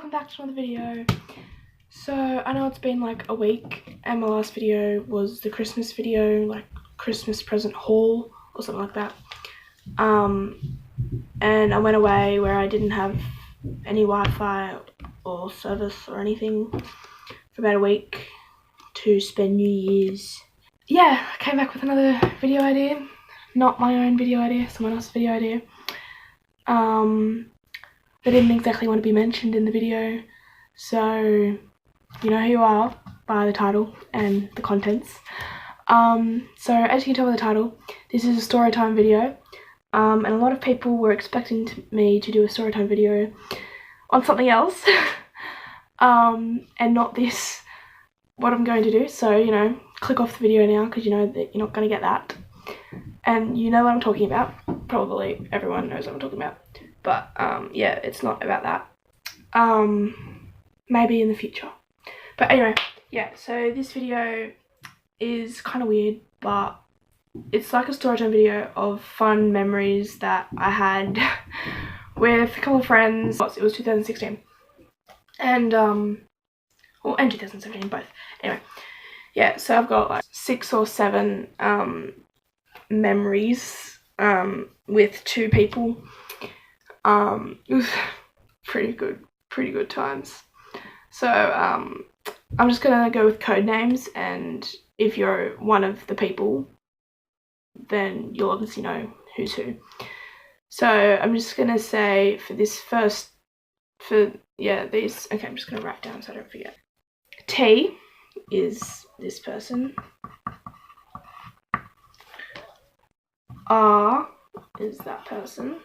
welcome back to another video. So I know it's been like a week and my last video was the Christmas video, like Christmas present haul or something like that. And I went away where I didn't have any Wi-Fi or service or anything for about a week to spend New Year's. Yeah, I came back with another video idea. Not my own video idea, someone else's video idea. They didn't exactly want to be mentioned in the video, so you know who you are by the title and the contents. So as you can tell by the title, this is a storytime video, and a lot of people were expecting me to do a storytime video on something else, and not this, what I'm going to do. So, you know, click off the video now because you know that you're not going to get that. And you know what I'm talking about. Probably everyone knows what I'm talking about. But, yeah, it's not about that. Maybe in the future. But anyway, yeah, so this video is kind of weird, but it's like a storytime video of fun memories that I had with a couple of friends. It was 2016. And, and 2017, both. Anyway, yeah, so I've got like 6 or 7, memories, with 2 people. It was pretty good times. So I'm just gonna go with code names, and if you're one of the people, then you'll obviously know who's who. So I'm just gonna say for this first, okay, I'm just gonna write down so I don't forget. T is this person. R is that person.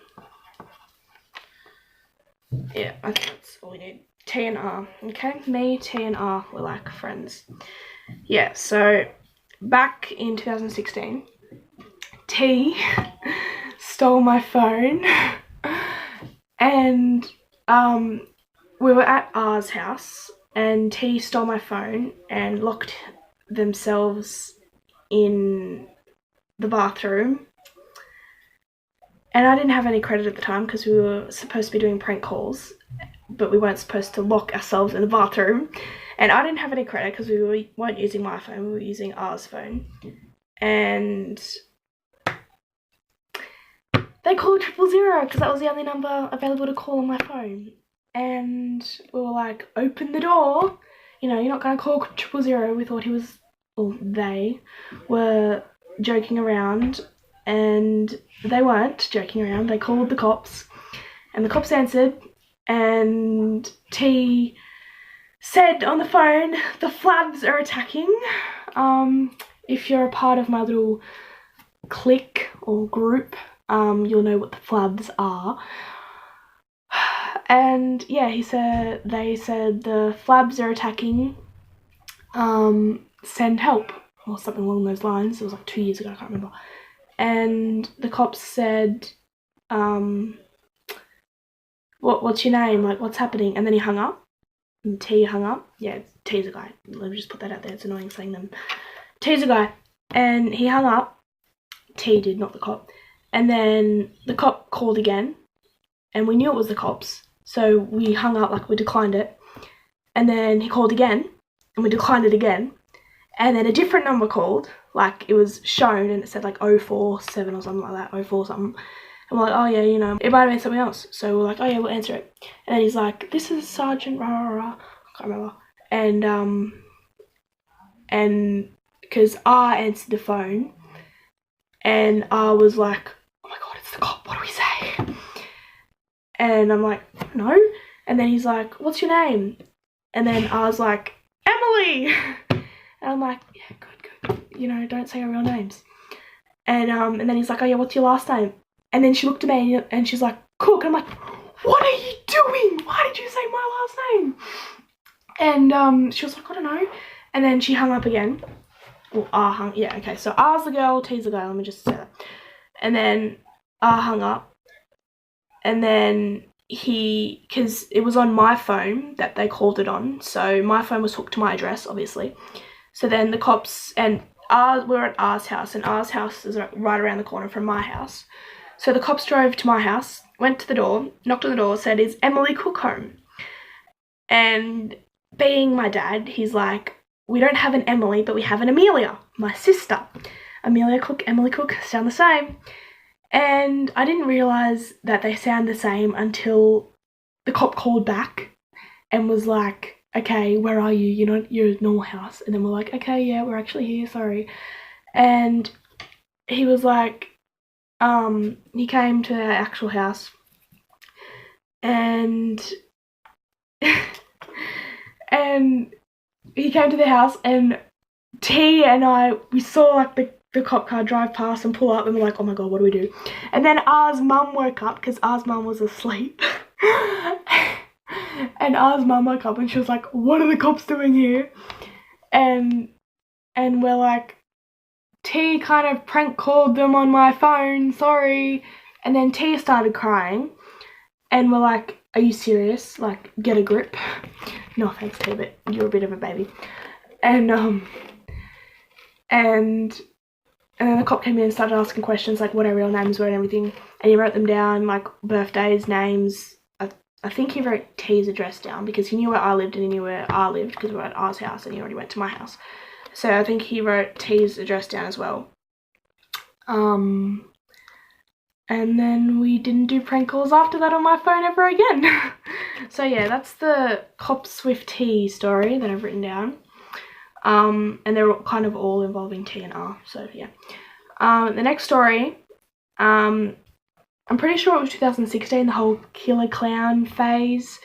Yeah, I think that's all we need. T and R, okay? Me, T and R were like friends. Yeah, so back in 2016, T stole my phone and we were at R's house and T stole my phone and locked themselves in the bathroom. And I didn't have any credit at the time because we were supposed to be doing prank calls, but we weren't supposed to lock ourselves in the bathroom. And I didn't have any credit because we weren't using my phone, we were using R's phone. And they called 000 because that was the only number available to call on my phone. And we were like, open the door. You know, you're not going to call 000. We thought they were joking around. And they weren't joking around. They called the cops, and the cops answered, and T said on the phone, the flabs are attacking. If you're a part of my little clique or group, you'll know what the flabs are. And yeah, they said the flabs are attacking, send help, or something along those lines. It was like 2 years ago, I can't remember. And the cops said, what's your name? Like, what's happening? And then he hung up. And T hung up. Yeah, T's a guy. Let me just put that out there. It's annoying saying them. T's a guy. And he hung up. T did, not the cop. And then the cop called again. And we knew it was the cops. So we hung up, like we declined it. And then he called again. And we declined it again. And then a different number called, like it was shown and it said like 047 or something like that, 04 something. And we're like, oh yeah, you know, it might have been something else. So we're like, oh yeah, we'll answer it. And then he's like, this is Sergeant rah rah rah. I can't remember. And because R answered the phone and R was like, oh my god, it's the cop, what do we say? And I'm like, no. And then he's like, what's your name? And then R's like, Emily. And I'm like, yeah, good. You know, don't say our real names. And then he's like, oh yeah, what's your last name? And then she looked at me and she's like, Cook. And I'm like, what are you doing? Why did you say my last name? And she was like, I don't know. And then she hung up again. Well, okay, so R's the girl, T's the guy, let me just say that. And then R hung up. And then because it was on my phone that they called it on, so my phone was hooked to my address, obviously. So then the cops, and we're at R's house, and R's house is right around the corner from my house. So the cops drove to my house, went to the door, knocked on the door, said, is Emily Cook home? And being my dad, he's like, we don't have an Emily, but we have an Amelia, my sister. Amelia Cook, Emily Cook sound the same. And I didn't realise that they sound the same until the cop called back and was like, okay, where are you? You're not your normal house. And then we're like, okay, yeah, we're actually here, sorry. And he was like, he came to our actual house and and he came to the house, and T and I, we saw like the cop car drive past and pull up, and we're like, oh my god, what do we do? And then R's mum woke up because R's mum was asleep. And R's mum woke up and she was like, what are the cops doing here? And we're like, T kind of prank called them on my phone, sorry. And then T started crying, and we're like, are you serious? Like, get a grip. No offense, T, but you're a bit of a baby. And then the cop came in and started asking questions like what our real names were and everything. And he wrote them down, like birthdays, names. I think he wrote T's address down because he knew where I lived and he knew where R lived because we were at R's house and he already went to my house. So I think he wrote T's address down as well. And then we didn't do prank calls after that on my phone ever again. So yeah, that's the cops with T story that I've written down. And they're kind of all involving T and R, so yeah. The next story, I'm pretty sure it was 2016, the whole killer clown phase.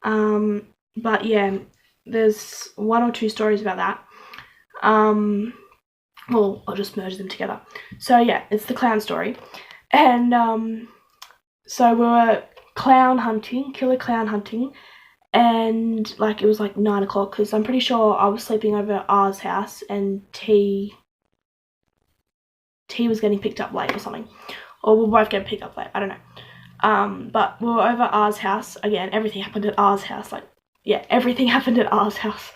But yeah, there's one or two stories about that. Well, I'll just merge them together. So yeah, it's the clown story. And so we were clown hunting, killer clown hunting, and like it was like 9 o'clock because I'm pretty sure I was sleeping over at R's house and T was getting picked up late or something. Or we'll both get picked up late, I don't know. But we were over at R's house. Again, everything happened at R's house. Like, yeah, everything happened at R's house.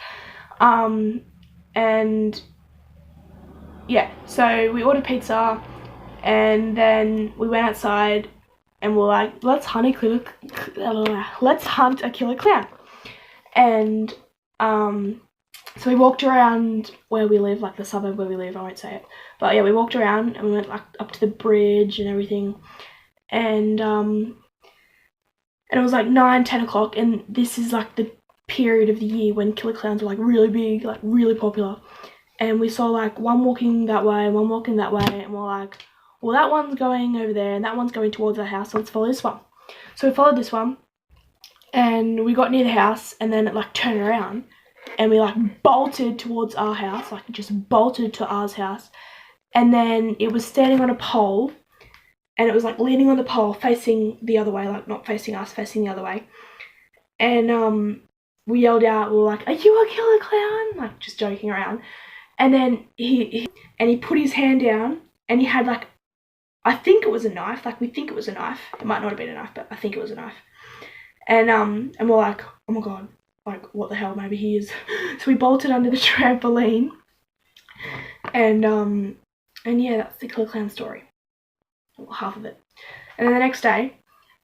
And yeah, so we ordered pizza and then we went outside and we're like, let's hunt a killer clown. And so we walked around where we live, like the suburb where we live, I won't say it. But yeah, we walked around and we went like up to the bridge and everything. And it was like 9-10 o'clock, and this is like the period of the year when killer clowns are like really big, like really popular. And we saw like one walking that way, one walking that way, and we're like, well, that one's going over there and that one's going towards our house, so let's follow this one. So we followed this one and we got near the house, and then it like turned around and we like bolted towards our house, like just bolted to R's house. And then it was standing on a pole, and it was like leaning on the pole facing the other way, like not facing us, facing the other way. And we yelled out, we were like, are you a killer clown? Like just joking around. And then he put his hand down, and he had like, I think it was a knife, like we think it was a knife. It might not have been a knife, but I think it was a knife. And we're like, oh my god, like what the hell, maybe he is. So we bolted under the trampoline. And yeah, that's the killer clown story. Well, half of it. And then the next day,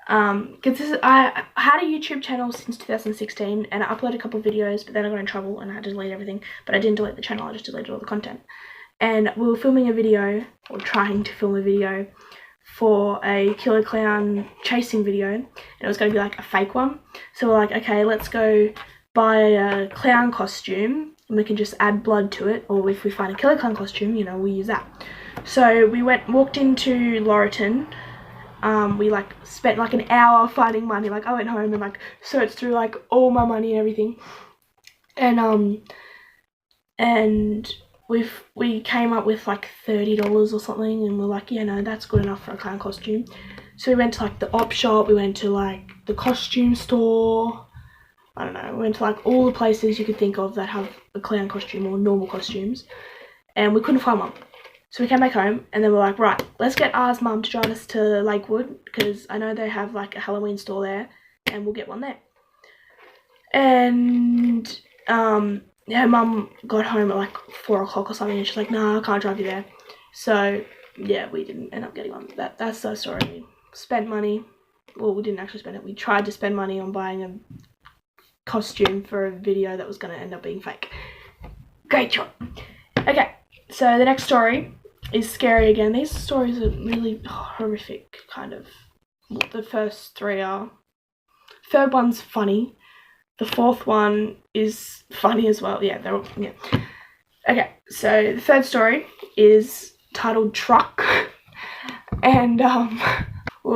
because I had a YouTube channel since 2016, and I uploaded a couple of videos, but then I got in trouble and I had to delete everything. But I didn't delete the channel, I just deleted all the content. And we were filming a video, or trying to film a video, for a killer clown chasing video, and it was going to be like a fake one. So we're like, okay, let's go buy a clown costume, and we can just add blood to it, or if we find a killer clown costume, you know, we use that. So we walked into Laurelton. We like spent like an hour finding money. Like I went home and like searched through like all my money and everything, and we came up with like $30 or something, and we're like, yeah, no, that's good enough for a clown costume. So we went to like the op shop, we went to like the costume store, I don't know, we went to like all the places you could think of that have a clown costume or normal costumes, and we couldn't find one. So we came back home, and then we're like, right, let's get R's mum to drive us to Lakewood, because I know they have like a Halloween store there, and we'll get one there. And her mum got home at like 4 o'clock or something, and she's like, nah, I can't drive you there. So yeah, we didn't end up getting one. That's the story. We spent money. Well, we didn't actually spend it. We tried to spend money on buying a costume for a video that was going to end up being fake. Great job. Okay, so the next story is scary again. These stories are really horrific, kind of. The first three are. Third one's funny. The fourth one is funny as well. Yeah, they're all, yeah. Okay, so the third story is titled Truck. And we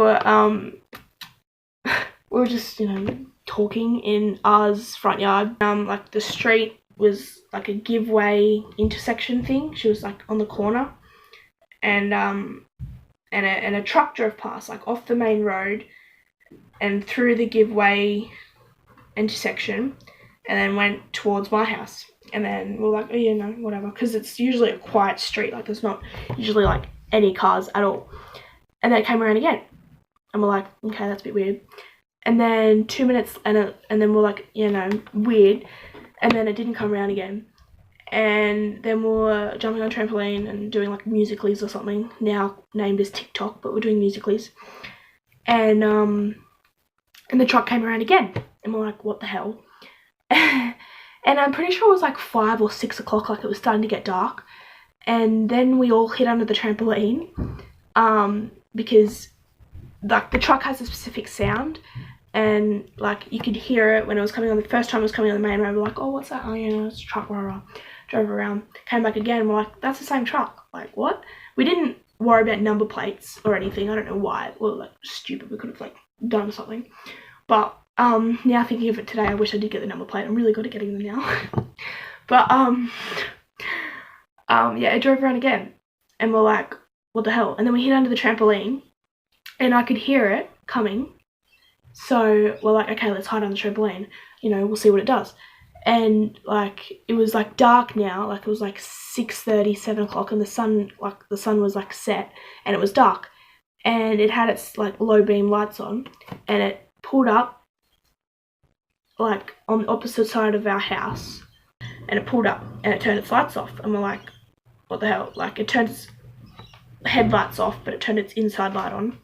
were just, talking in ours front yard. Like the street was like a giveaway intersection thing. She was like on the corner, and a truck drove past, like off the main road and through the giveaway intersection, and then went towards my house. And then we're like, oh yeah, no, whatever, because it's usually a quiet street, like there's not usually like any cars at all. And then it came around again, and we're like, okay, that's a bit weird. And then 2 minutes, and then we're like, weird. And then it didn't come around again. And then we were jumping on trampoline and doing like musicallys or something, now named as TikTok, but we're doing musicallys. And the truck came around again, and we're like, what the hell? And I'm pretty sure it was like 5 or 6 o'clock, like it was starting to get dark. And then we all hid under the trampoline, because like the truck has a specific sound, and like you could hear it when it was coming on. The first time it was coming on the main road, we're like, oh, what's that? Oh, it's a truck. Blah, blah. Drove around, came back again, we're like, that's the same truck. Like, what? We didn't worry about number plates or anything. I don't know why. We were like stupid. We could have like done something. But now thinking of it today, I wish I did get the number plate. I'm really good at getting them now. But yeah, it drove around again, and we're like, what the hell? And then we hid under the trampoline, and I could hear it coming. So we're like, okay, let's hide on the trampoline. We'll see what it does. And like it was like dark now, like it was like 6:30, 7 o'clock, and the sun was like set, and it was dark, and it had its like low beam lights on, and it pulled up like on the opposite side of our house, and it pulled up and it turned its lights off, and we're like, what the hell? Like it turned its headlights off, but it turned its inside light on,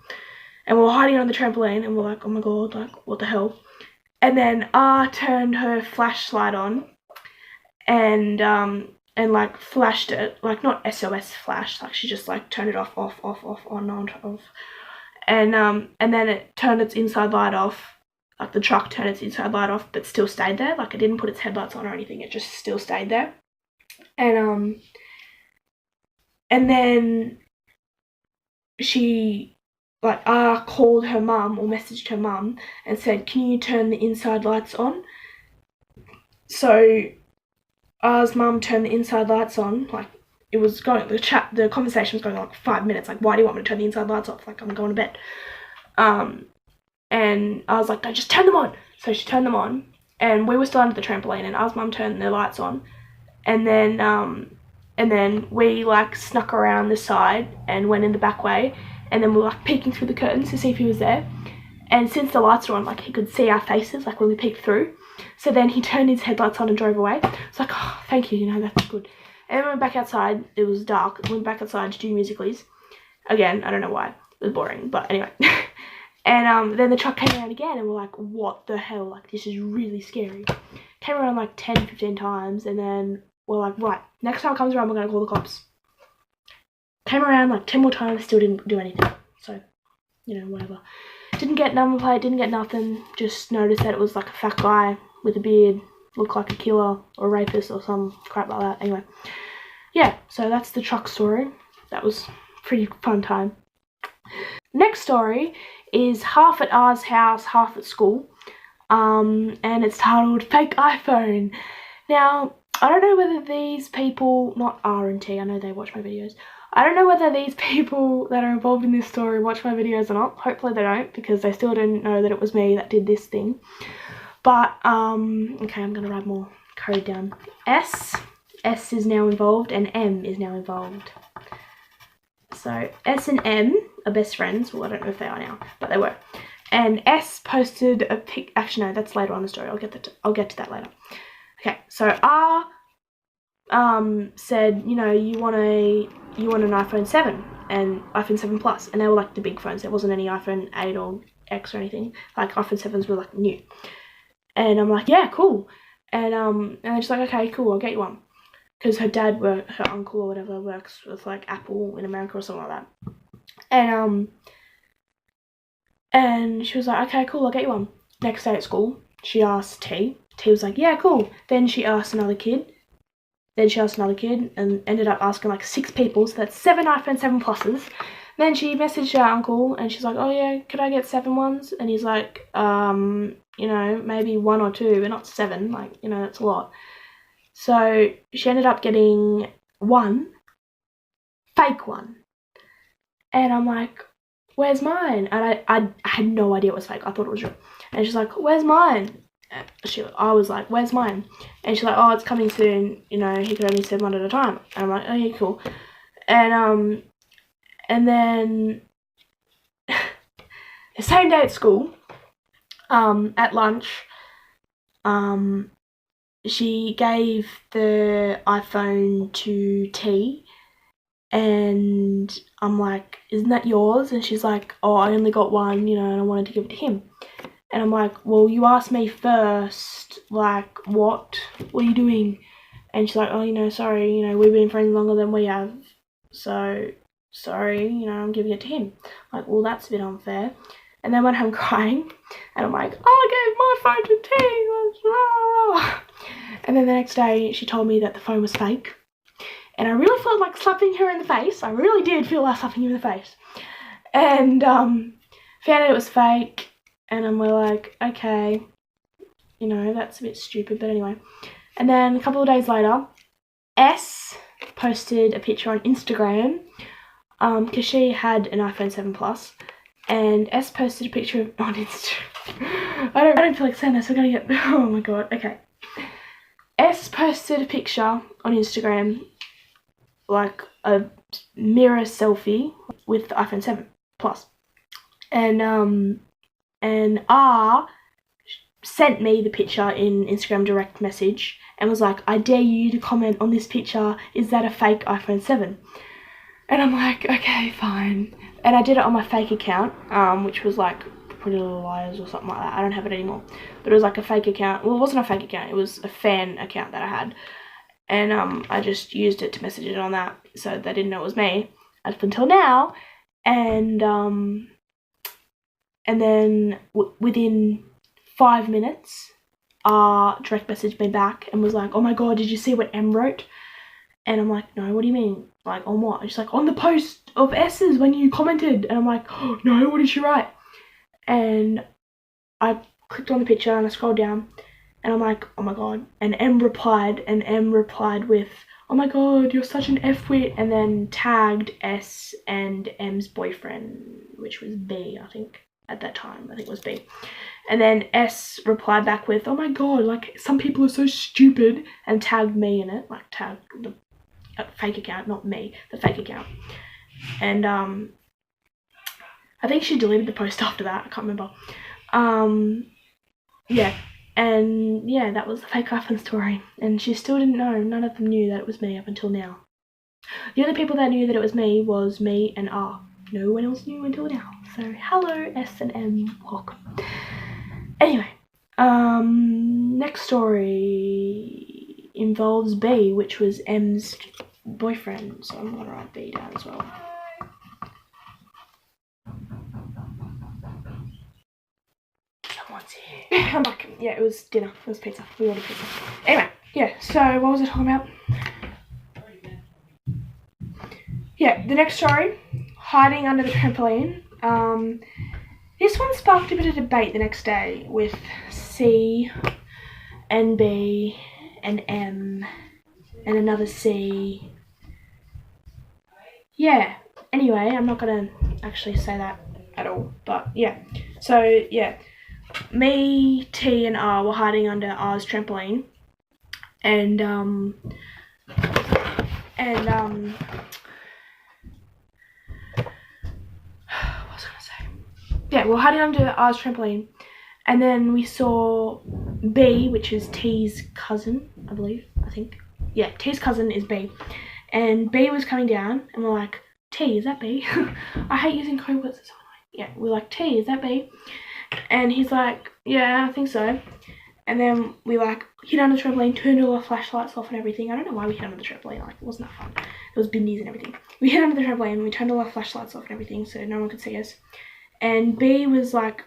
and we were hiding on the trampoline, and we're like, oh my god, like what the hell? And then turned her flashlight on, and like flashed it, like not SOS flash, like she just like turned it off, on, off, and then it turned its inside light off. Like the truck turned its inside light off, but still stayed there. Like it didn't put its headlights on or anything. It just still stayed there. And then she like called her mum or messaged her mum and said, can you turn the inside lights on? So R's mum turned the inside lights on. Like it was going, the conversation was going on like 5 minutes. Like, why do you want me to turn the inside lights off? Like I'm going to bed. And I was like, no, just turn them on. So she turned them on, and we were still under the trampoline, and R's mum turned the lights on, and then we like snuck around the side and went in the back way, and then we were like peeking through the curtains to see if he was there. And since the lights were on, like he could see our faces, like when we peeked through. So then he turned his headlights on and drove away. It's like, oh, thank you, that's good. And then we went back outside. It was dark. We went back outside to do musicallys. Again, I don't know why. It was boring, but anyway. And then the truck came around again, and we're like, what the hell? Like, this is really scary. Came around like 10, 15 times, and then we're like, right, next time it comes around, we're going to call the cops. Came around like 10 more times, still didn't do anything. So, whatever. Didn't get number plate, didn't get nothing. Just noticed that it was like a fat guy with a beard, looked like a killer or a rapist or some crap like that. Anyway, yeah, so that's the truck story. That was a pretty fun time. Next story is half at R's house, half at school, and it's titled Fake iPhone. Now, I don't know whether these people, not R and T, I know they watch my videos, I don't know whether these people that are involved in this story watch my videos or not. Hopefully they don't, because they still didn't know that it was me that did this thing. But, okay, I'm going to write more code down. S is now involved, and M is now involved. So S and M are best friends. Well, I don't know if they are now, but they were. And S posted a pic. Actually, no, that's later on in the story. I'll get to that later. Okay, so R said, you want an iPhone 7 and iPhone 7 Plus, and they were like the big phones. There wasn't any iPhone 8 or X or anything. Like iPhone 7s were like new. And I'm like, yeah, cool. And then she's like, okay, cool, I'll get you one. Because her dad, her uncle or whatever, works with like Apple in America or something like that. And she was like, okay, cool, I'll get you one. Next day at school, she asked T. T was like, yeah, cool. Then she asked another kid. And ended up asking like 6 people. So that's 7 iPhone 7 Pluses. Then she messaged her uncle and she's like, oh yeah, could I get 7 ones? And he's like, you know, maybe 1 or 2, but not 7. Like, you know, that's a lot. So she ended up getting 1 fake one. And I'm like, where's mine? And I had no idea it was fake. I thought it was real. And she's like, where's mine? I was like, where's mine? And she's like, oh, it's coming soon. You know, he could only send 1 at a time. And I'm like, oh yeah, cool. And then the same day at school, at lunch, she gave the iPhone to T. And I'm like, isn't that yours? And she's like, oh, I only got 1, you know, and I wanted to give it to him. And I'm like, well, you asked me first, like, what are you doing? And she's like, oh, you know, sorry, you know, we've been friends longer than we have, so sorry, you know, I'm giving it to him. Like, well, that's a bit unfair. And then went home crying, and I'm like, I gave my phone to T. And then the next day, she told me that the phone was fake. And I really felt like slapping her in the face. I really did feel like slapping her in the face. And found out it was fake. And I'm like, okay, you know, that's a bit stupid. But anyway. And then a couple of days later, S posted a picture on Instagram. Because she had an iPhone 7 Plus. And S posted a picture on Instagram. I don't feel like saying this. We're going to get... Oh my god. Okay. S posted a picture on Instagram, like a mirror selfie with the iPhone 7 Plus. And R sent me the picture in Instagram direct message and was like, I dare you to comment on this picture. Is that a fake iPhone 7? And I'm like, okay, fine. And I did it on my fake account, which was like Pretty Little Liars or something like that. I don't have it anymore. But it was like a fake account. Well, it wasn't a fake account. It was a fan account that I had. And I just used it to message it on that, so they didn't know it was me up until now. And then within 5 minutes, direct messaged me back and was like, oh my god, did you see what M wrote? And I'm like, no, what do you mean? Like, on what? And she's like, on the post of S's when you commented. And I'm like, oh no, what did she write? And I clicked on the picture and I scrolled down. And I'm like, oh my god. And M replied with, oh my god, you're such an F-wit. And then tagged S and M's boyfriend, which was B, I think, at that time. I think it was B. And then S replied back with, oh my god, like, some people are so stupid. And tagged me in it, like, tagged the fake account, not me, the fake account. And I think she deleted the post after that. I can't remember. Yeah. And yeah, that was the fake iPhone story. And she still didn't know. None of them knew that it was me up until now. The only people that knew that it was me and R. No one else knew until now. So hello, S and M. Welcome. Anyway, next story involves B, which was M's boyfriend. So I'm gonna write B down as well. Someone's here. I'm back. Yeah, it was dinner. It was pizza. We ordered pizza. Anyway, yeah, so what was I talking about? Yeah, the next story, hiding under the trampoline. This one sparked a bit of debate the next day with C and B and M and another C. Yeah, anyway, I'm not gonna actually say that at all, but yeah. So, yeah, me, T and R were hiding under R's trampoline, and yeah, we were hiding under R's trampoline, and then we saw B, which is T's cousin, I think. Yeah, T's cousin is B. And B was coming down, and we're like, T, is that B? I hate using code words, it's so annoying. Yeah, we're like, T, is that B? And he's like, yeah, I think so. And then we like hid under the trampoline, turned all our flashlights off and everything. I don't know why we hid under the trampoline, like it wasn't that fun. There was bindies and everything. We hid under the trampoline, we turned all our flashlights off and everything so no one could see us. And B was like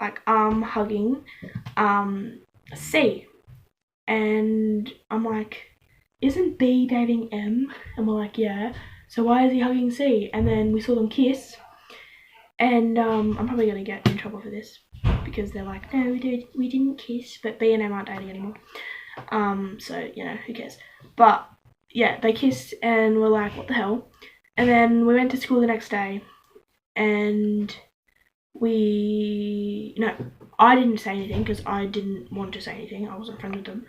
hugging C. And I'm like, isn't B dating M? And we're like, yeah. So why is he hugging C? And then we saw them kiss. And I'm probably gonna get in trouble for this because they're like, no, we didn't kiss, but B and M aren't dating anymore. So you know, who cares? But yeah, they kissed and we're like, what the hell? And then we went to school the next day, and I didn't say anything because I didn't want to say anything. I wasn't friends with them.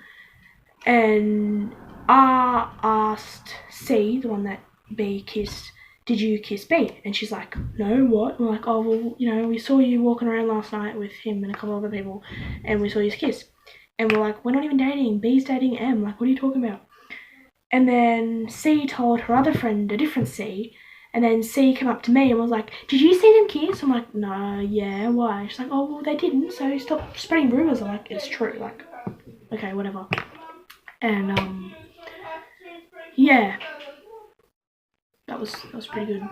And I asked C, the one that B kissed, did you kiss B? And she's like, no, what? And we're like, oh, well, you know, we saw you walking around last night with him and a couple other people, and we saw you kiss. And we're like, we're not even dating. B's dating M. Like, what are you talking about? And then C told her other friend, a different C, and then C came up to me and was like, did you see them kiss? I'm like, no, yeah, why? She's like, oh, well, they didn't, so stop spreading rumours. I'm like, it's true. Like, okay, whatever. And, yeah. That was pretty good.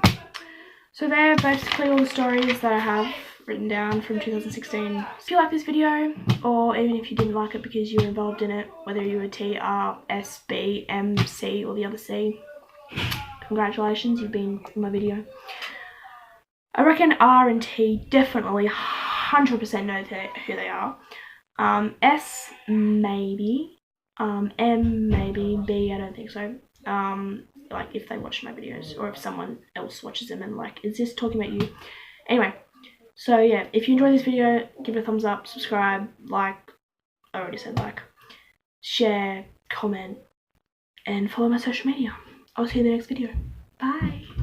So they're basically all the stories that I have written down from 2016. If you like this video, or even if you didn't like it because you were involved in it, whether you were T, R, S, B, M, C, or the other C, congratulations, you've been in my video. I reckon R and T definitely 100% know who they are. S, maybe. M, maybe. B, I don't think so. Like if they watch my videos or if someone else watches them and like, is this talking about you? Anyway, so yeah, if you enjoyed this video, give it a thumbs up, subscribe, like, I already said like, share, comment, and follow my social media. I'll see you in the next video. Bye.